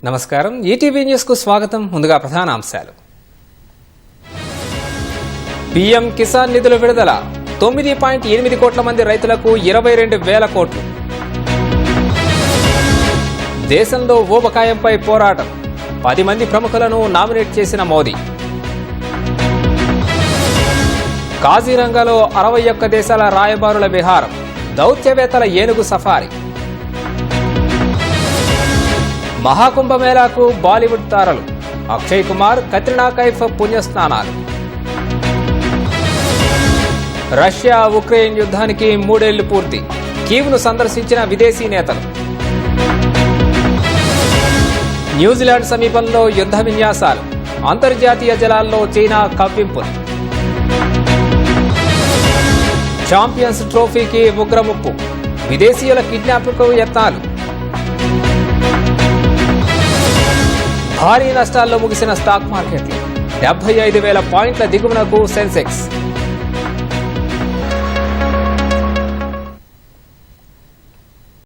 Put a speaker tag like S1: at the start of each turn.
S1: నమస్కారం ETV news కు స్వాగతం. ముందుగా ప్రధాన అంశాలు. పీఎం కిసాన్ నిధుల విడుదల 9.8 కోట్ల మంది రైతులకు 22,000 కోట్లు. దేశంలో ఊబకాయంపై పోరాటం 10 మంది ప్రముఖులను నామినేట్ చేసిన మోదీ. కాజీరంగాలో 61 దేశాల రాయబారుల విహారం, దౌత్యవేత్తల ఏనుగు సఫారీ. మహాకుంభమేళాకు బాలీవుడ్ తారలు అక్షయ్ కుమార్, కత్రినా కైఫ్ పుణ్యస్నానాలు. రష్యా ఉక్రెయిన్ యుద్ధానికి 3 ఏళ్లు పూర్తి, కీవ్ను సందర్శించిన విదేశీ నేతలు. న్యూజిలాండ్ సమీపంలో యుద్ధ విన్యాసాలు, అంతర్జాతీయ జలాల్లో చైనా కవ్వింపులు. ఛాంపియన్స్ ట్రోఫీకి ఉగ్రముప్పు, విదేశీయుల కిడ్నాప్కు యత్నాలు. భారీ నష్టాల్లో ముగిసిన స్టాక్ మార్కెట్లు, 75,000 పాయింట్ల దిగువనకు సెన్సెక్స్.